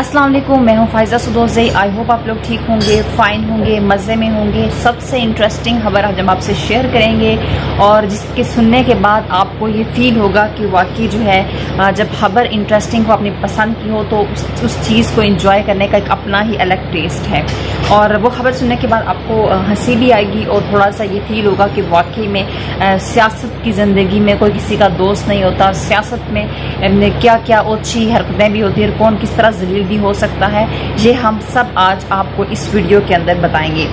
अस्सलाम वालेकुम, मैं हूँ फ़ाइज़ा सुदोज़ई। आई होप आप लोग ठीक होंगे, फ़ाइन होंगे, मज़े में होंगे। सबसे इंटरेस्टिंग खबर आज हम आपसे शेयर करेंगे और जिसके सुनने के बाद आपको ये फ़ील होगा कि वाकई जो है जब खबर इंटरेस्टिंग हो, अपनी पसंद की हो, तो उस चीज़ को इंजॉय करने का एक अपना ही अलग टेस्ट है। और वो खबर सुनने के बाद आपको हंसी भी आएगी और थोड़ा सा ये फ़ील होगा कि वाकई में सियासत की ज़िंदगी में कोई किसी का दोस्त नहीं होता। सियासत में क्या क्या ओछी हरकतें भी होती हैं, कौन किस तरह जलील भी हो सकता है, ये हम सब आज आपको इस वीडियो के अंदर बताएंगे।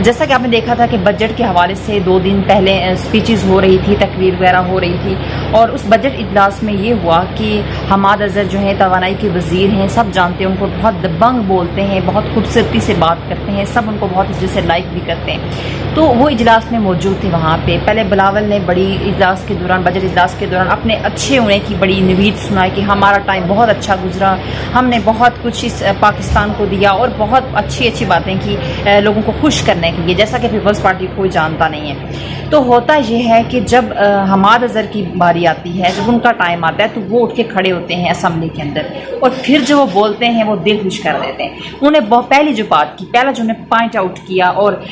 जैसा कि आपने देखा था कि बजट के हवाले से 2 दिन पहले स्पीचेस हो रही थी, तकरीर वगैरह हो रही थी और उस बजट इजलास में ये हुआ कि हमाद अज़हर जो है तवानाई के वज़ीर हैं, सब जानते हैं उनको, बहुत दबंग बोलते हैं, बहुत खूबसूरती से बात करते हैं, सब उनको बहुत अच्छे से लाइक भी करते हैं। तो वो इजलास में मौजूद थे वहाँ पे। पहले बिलावल ने बड़ी इजलास के दौरान, बजट इजलास के दौरान अपने अच्छे होने की बड़ी नवीद सुनाई कि हमारा टाइम बहुत अच्छा गुजरा, हमने बहुत कुछ इस पाकिस्तान को दिया और बहुत अच्छी अच्छी बातें की लोगों को खुश करने के लिए, जैसा कि पीपल्स पार्टी कोई जानता नहीं है। तो होता यह है कि जब हमाद अज़हर की बारी आती है, जब उनका टाइम आता है, तो वो उठ के खड़े होते हैं असम्बली के अंदर और फिर जो वो बोलते हैं वो दिल खुश कर देते हैं। उन्होंने पहली जो बात की, पहला जो उन्हें पॉइंट आउट किया और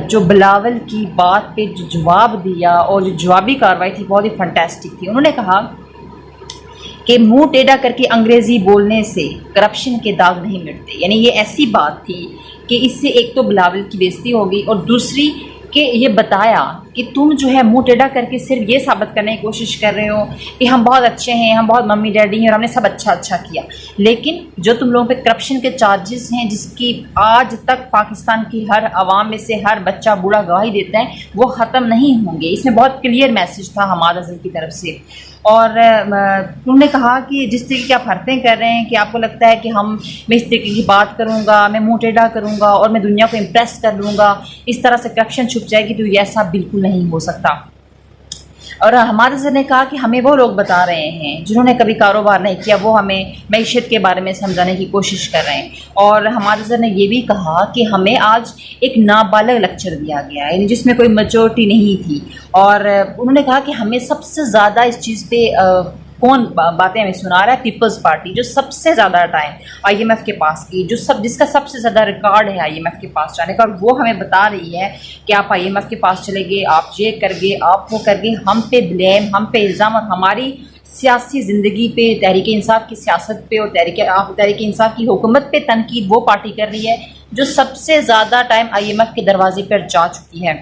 जो बिलावल की बात पे जो जवाब दिया और जो जवाबी कार्रवाई थी बहुत ही फंटेस्टिक थी। उन्होंने कहा कि मुंह टेढ़ा करके अंग्रेजी बोलने से करप्शन के दाग नहीं मिटते। यानी ये ऐसी बात थी कि इससे एक तो बिलावल की बेइज्जती होगी और दूसरी कि ये बताया कि तुम जो है मुंह टेढ़ा करके सिर्फ ये साबित करने की कोशिश कर रहे हो कि हम बहुत अच्छे हैं, हम बहुत मम्मी डैडी हैं और हमने सब अच्छा अच्छा किया, लेकिन जो तुम लोगों पे करप्शन के चार्जेस हैं, जिसकी आज तक पाकिस्तान की हर आवाम में से हर बच्चा बूढ़ा गवाही देता है, वो ख़त्म नहीं होंगे। इसमें बहुत क्लियर मैसेज था हमाद अज़हर की तरफ से। और उन्होंने कहा कि जिस तरीके की आप हरकतें कर रहे हैं कि आपको लगता है कि मैं इस तरीके की बात करूंगा, मैं मुंह टेढ़ा करूंगा और मैं दुनिया को इम्प्रेस कर लूँगा, इस तरह से करप्शन छुप जाएगी, तो ये ऐसा बिल्कुल नहीं हो सकता। और हमारे अज़हर ने कहा कि हमें वो लोग बता रहे हैं जिन्होंने कभी कारोबार नहीं किया, वो हमें मईशत के बारे में समझाने की कोशिश कर रहे हैं। और हमारे अज़हर ने ये भी कहा कि हमें आज एक नाबालिग लेक्चर दिया गया है, जिसमें कोई मैच्योरिटी नहीं थी। और उन्होंने कहा कि हमें सबसे ज़्यादा इस चीज़ पे कौन बातें हमें सुना रहा है, पीपल्स पार्टी, जो सबसे ज़्यादा टाइम IMF के पास की, जिसका सबसे ज़्यादा रिकॉर्ड है IMF के पास जाने का, और वो हमें बता रही है कि आप IMF के पास चले गए, आप ये कर गए, आप वो कर गए, हम पे ब्लेम, हम पे इल्ज़ाम और हमारी सियासी ज़िंदगी पे, तहरीक इंसाफ की सियासत पे और तहरीक इंसाफ की हुकूमत पे तनकीद वो पार्टी कर रही है जो सबसे ज़्यादा टाइम IMF के दरवाजे पर जा चुकी है।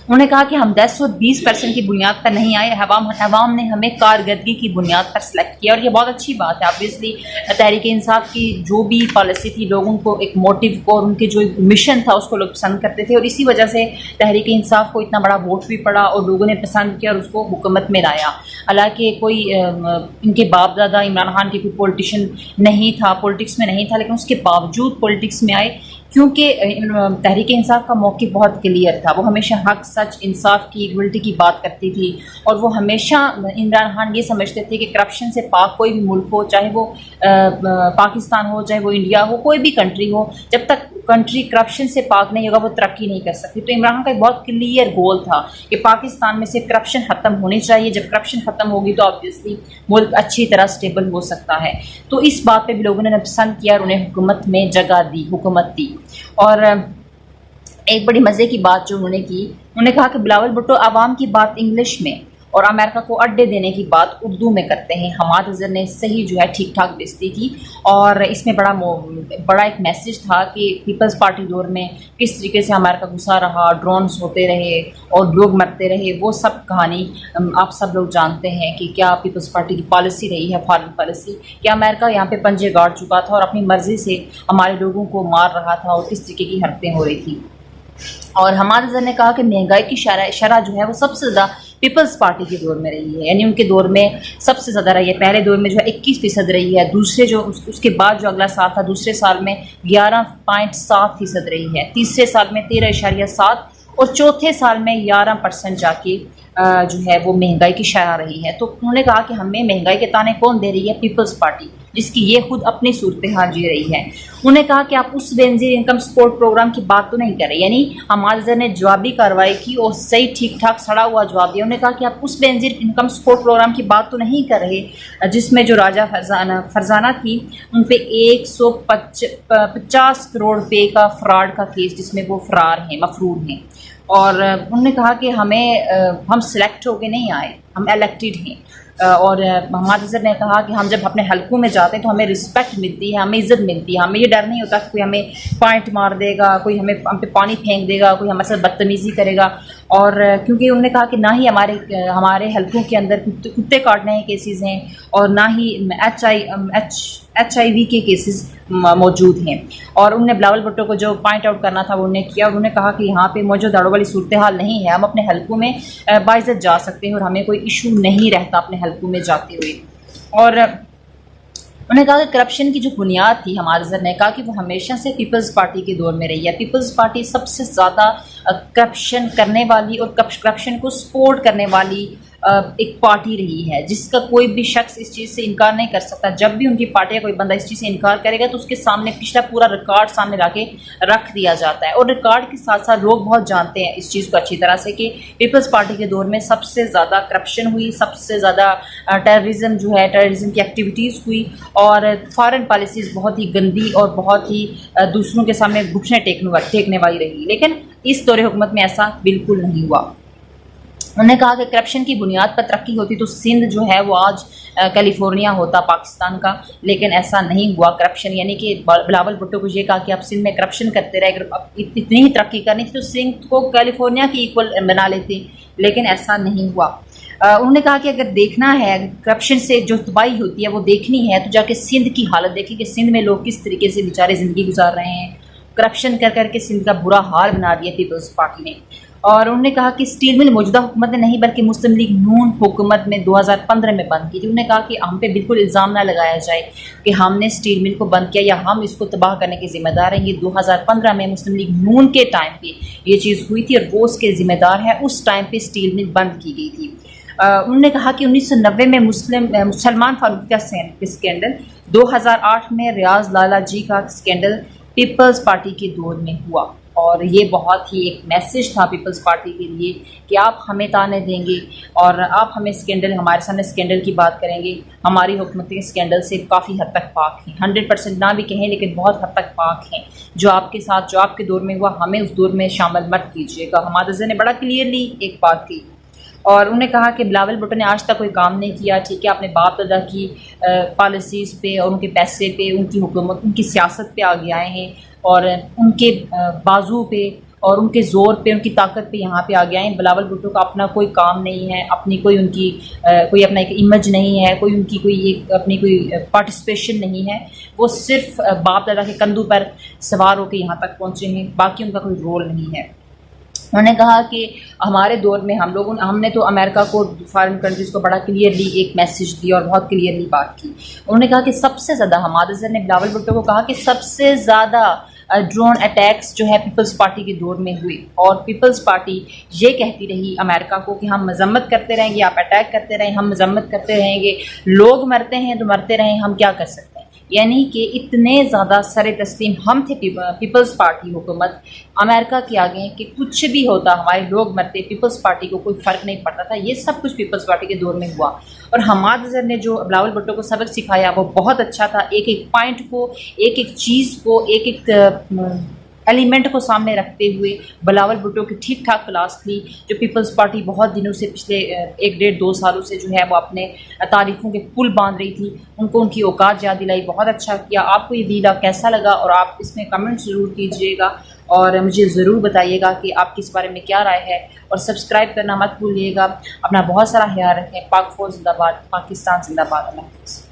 उन्होंने कहा कि हम 10 और 20% की बुनियाद पर नहीं आए, अवाम ने हमें कारकर्दगी की बुनियाद पर सेलेक्ट किया और ये बहुत अच्छी बात है। ऑब्वियसली तहरीक इंसाफ की जो भी पॉलिसी थी, लोगों को एक मोटिव को और उनके जो मिशन था उसको लोग पसंद करते थे और इसी वजह से तहरीक इंसाफ को इतना बड़ा वोट भी पड़ा और लोगों ने पसंद किया और उसको हुकूमत में लाया। हालांकि कोई इनके बाप दादा इमरान खान की कोई पॉलिटिशियन नहीं था, पॉलिटिक्स में नहीं था, लेकिन उसके बावजूद पॉलिटिक्स में आए क्योंकि तहरीक इंसाफ का मौक़िफ़ बहुत क्लियर था। वो हमेशा हक, सच, इंसाफ की, इक्वलिटी की बात करती थी और वो हमेशा इमरान खान ये समझते थे कि करप्शन से पाक कोई भी मुल्क हो, चाहे वो पाकिस्तान हो, चाहे वो इंडिया हो, कोई भी कंट्री हो, जब तक कंट्री करप्शन से पाक नहीं होगा वो तरक्की नहीं कर सकती। तो इमरान खान का एक बहुत क्लियर गोल था कि पाकिस्तान में से करप्शन ख़त्म होनी चाहिए। जब करप्शन ख़त्म होगी तो ऑब्वियसली मुल्क अच्छी तरह स्टेबल हो सकता है। तो इस बात पे भी लोगों ने पसंद किया और उन्हें हुकूमत में जगह दी, हुकूमत दी। और एक बड़ी मज़े की बात जो उन्होंने की, उन्होंने कहा कि बिलावल भुट्टो आवाम की बात इंग्लिश में और अमेरिका को अड्डे देने की बात उर्दू में करते हैं। हमाद अज़हर ने सही जो है ठीक ठाक बेइज्जती की और इसमें बड़ा एक मैसेज था कि पीपल्स पार्टी दौर में किस तरीके से अमेरिका घुसा रहा, ड्रोन्स होते रहे और लोग मरते रहे, वो सब कहानी आप सब लोग जानते हैं कि क्या पीपल्स पार्टी की पॉलिसी रही है, फॉरेन पॉलिसी, कि अमेरिका यहाँ पे पंजे गाड़ चुका था और अपनी मर्जी से हमारे लोगों को मार रहा था और किस तरीके की हरकतें हो रही थी। और हमाद अज़हर ने कहा कि महंगाई की शरह जो है वो सबसे ज़्यादा पीपल्स पार्टी के दौर में रही है, यानी उनके दौर में सबसे ज़्यादा रही है। पहले दौर में जो है 21% रही है, दूसरे जो उसके बाद जो अगला साल था, दूसरे साल में 11.7% रही है, तीसरे साल में 13.7 और चौथे साल में 11% जाके जो है वो महंगाई की शरह रही है। तो उन्होंने कहा कि हमें महंगाई के ताने कौन दे रही है? पीपल्स पार्टी, जिसकी ये खुद अपनी सूरत हाल जी रही है। उन्होंने कहा कि आप उस बेनजीर इनकम सपोर्ट प्रोग्राम की बात तो नहीं कर रहे, यानी हमारे ज़र ने जवाबी कार्रवाई की और सही ठीक ठाक सड़ा हुआ जवाब दिया। उन्होंने कहा कि आप उस बेनजीर इनकम सपोर्ट प्रोग्राम की बात तो नहीं कर रहे जिसमें जो राजा फरजाना थी उन पे 150 करोड़ रुपए का फ्रॉड का केस, जिसमें वो फरार हैं, मफरूर हैं। और उन्होंने कहा कि हम सिलेक्ट होके नहीं आए, हम इलेक्टेड हैं। और मोहम्मद अजहर ने कहा कि हम जब अपने हलकों में जाते हैं तो हमें रिस्पेक्ट मिलती है, हमें इज़्ज़त मिलती है, हमें ये डर नहीं होता कि कोई हमें पॉइंट मार देगा, कोई हम पे पानी फेंक देगा, कोई हमारे साथ बदतमीज़ी करेगा। और क्योंकि उन्होंने कहा कि ना ही हमारे हलकों के अंदर कुत्ते काटने के केसेस हैं और ना ही HIV के केसेस मौजूद हैं। और उन्होंने बिलावल भुट्टो को जो पॉइंट आउट करना था वो उन्होंने किया। और उन्होंने कहा कि यहाँ पे मौजूद दाड़ों वाली सूरत हाल नहीं है, हम अपने हलकों में बाइज़्ज़त जा सकते हैं और हमें कोई इशू नहीं रहता अपने हलकों में जाते हुए। और उन्होंने कहा कि करप्शन की जो बुनियाद थी, हमारे ज़र ने कहा कि वो हमेशा से पीपल्स पार्टी के दौर में रही है। पीपल्स पार्टी सबसे ज़्यादा करप्शन करने वाली और करप्शन को सपोर्ट करने वाली एक पार्टी रही है, जिसका कोई भी शख्स इस चीज़ से इनकार नहीं कर सकता। जब भी उनकी पार्टी का कोई बंदा इस चीज़ से इनकार करेगा तो उसके सामने पिछला पूरा रिकॉर्ड सामने लाके रख दिया जाता है। और रिकॉर्ड के साथ साथ लोग बहुत जानते हैं इस चीज़ को अच्छी तरह से कि पीपल्स पार्टी के दौर में सबसे ज़्यादा करप्शन हुई, सबसे ज़्यादा टेररिज्म की एक्टिविटीज़ हुई और फॉरेन पॉलिसीज़ बहुत ही गंदी और बहुत ही दूसरों के सामने घुटने टेकने वाली रही। लेकिन इस दौरे हुकूमत में ऐसा बिल्कुल नहीं हुआ। उन्होंने कहा कि करप्शन की बुनियाद पर तरक्की होती तो सिंध जो है वो आज कैलिफोर्निया होता पाकिस्तान का, लेकिन ऐसा नहीं हुआ। करप्शन यानी कि बिलावल भुट्टो को ये कहा कि आप सिंध में करप्शन करते रहे, अगर इतनी ही तरक्की करनी थी तो सिंध को कैलिफोर्निया की इक्वल बना लेते, लेकिन ऐसा नहीं हुआ। उन्होंने कहा कि अगर देखना है करप्शन से जो तबाही होती है वो देखनी है तो जाके सिंध की हालत देखी कि सिंध में लोग किस तरीके से बेचारे ज़िंदगी गुजार रहे हैं। करप्शन कर करके सिंध का बुरा हाल बना दिया पीपल्स पार्टी ने। और उन्होंने कहा कि स्टील मिल मौजूदा हुकूमत ने नहीं बल्कि मुस्लिम लीग नून हुकूमत में 2015 में बंद की थी। उन्होंने कहा कि हम पे बिल्कुल इल्ज़ाम ना लगाया जाए कि हमने स्टील मिल को बंद किया या हम इसको तबाह करने के ज़िम्मेदार हैं। ये 2015 में मुस्लिम लीग नून के टाइम पे ये चीज़ हुई थी और वो उसके ज़िम्मेदार है। उस टाइम पे स्टील मिल बंद की गई थी। उन्होंने कहा कि 1990 में सलमान फारूकी का स्कैंडल, 2008 में रियाज लाला जी का स्कैंडल पीपल्स पार्टी के दौर में हुआ। और ये बहुत ही एक मैसेज था पीपल्स पार्टी के लिए कि आप हमें ताने देंगे और आप हमें हमारे सामने स्कैंडल की बात करेंगे। हमारी हुकूमत के स्कैंडल से काफ़ी हद तक पाक हैं, 100% ना भी कहें लेकिन बहुत हद तक पाक हैं। जो आपके साथ जो आपके दौर में हुआ हमें उस दौर में शामिल मत कीजिएगा। हमारे ज़र ने बड़ा क्लियरली एक बात की। और उन्होंने कहा कि बिलावल भुट्टो ने आज तक कोई काम नहीं किया, ठीक है, अपने बाप दादा की पॉलिसीज़ पे और उनके पैसे पे, उनकी हुकूमत, उनकी सियासत पे आगे आए हैं और उनके बाजू पे और उनके ज़ोर पे, उनकी ताकत पे यहाँ पे आ गए हैं। बिलावल भुट्टो का अपना कोई काम नहीं है, अपनी कोई उनकी कोई अपना एक इमेज नहीं है, कोई उनकी अपनी कोई पार्टिसिपेशन नहीं है। वो सिर्फ बाप दादा के कंधों पर सवार होकर यहाँ तक पहुँचे हैं, बाकी उनका कोई रोल नहीं है। उन्होंने कहा कि हमारे दौर में हमने तो अमेरिका को, फॉरेन कंट्रीज़ को बड़ा क्लियरली एक मैसेज दिया और बहुत क्लियरली बात की। उन्होंने कहा कि सबसे ज़्यादा, हमारे ज़र ने बिलावल भुट्टो को कहा कि सबसे ज़्यादा ड्रोन अटैक्स जो है पीपल्स पार्टी के दौर में हुए और पीपल्स पार्टी ये कहती रही अमेरिका को कि हम मजम्मत करते रहेंगे, आप अटैक करते रहें, हम मजम्मत करते रहेंगे, लोग मरते हैं तो मरते रहें, हम क्या कर सकते हैं। यानी कि इतने ज़्यादा सरे तस्लीम हम थे पीपल्स पार्टी हुकूमत अमेरिका के आगे कि कुछ भी होता, हमारे लोग मरते, पीपल्स पार्टी को कोई फ़र्क नहीं पड़ता था। ये सब कुछ पीपल्स पार्टी के दौर में हुआ। और हमाद अज़हर ने जो बिलावल भुट्टो को सबक सिखाया वो बहुत अच्छा था। एक एक पॉइंट को, एक एक चीज़ को, एक एक एलिमेंट को सामने रखते हुए बिलावल भुट्टो की ठीक ठाक क्लास थी। जो पीपल्स पार्टी बहुत दिनों से, पिछले 1-1.5-2 सालों से जो है वो अपने तारीफ़ों के पुल बांध रही थी, उनको उनकी औकात याद दिलाई, बहुत अच्छा किया। आपको ये वीडियो कैसा लगा और आप इसमें कमेंट ज़रूर कीजिएगा और मुझे ज़रूर बताइएगा कि आपकी इस बारे में क्या राय है। और सब्सक्राइब करना मत भूलिएगा। अपना बहुत सारा ख्याल रखें। पाक फौज जिंदाबाद, पाकिस्तान जिंदाबाद। अल्लाह हाफ़िज़।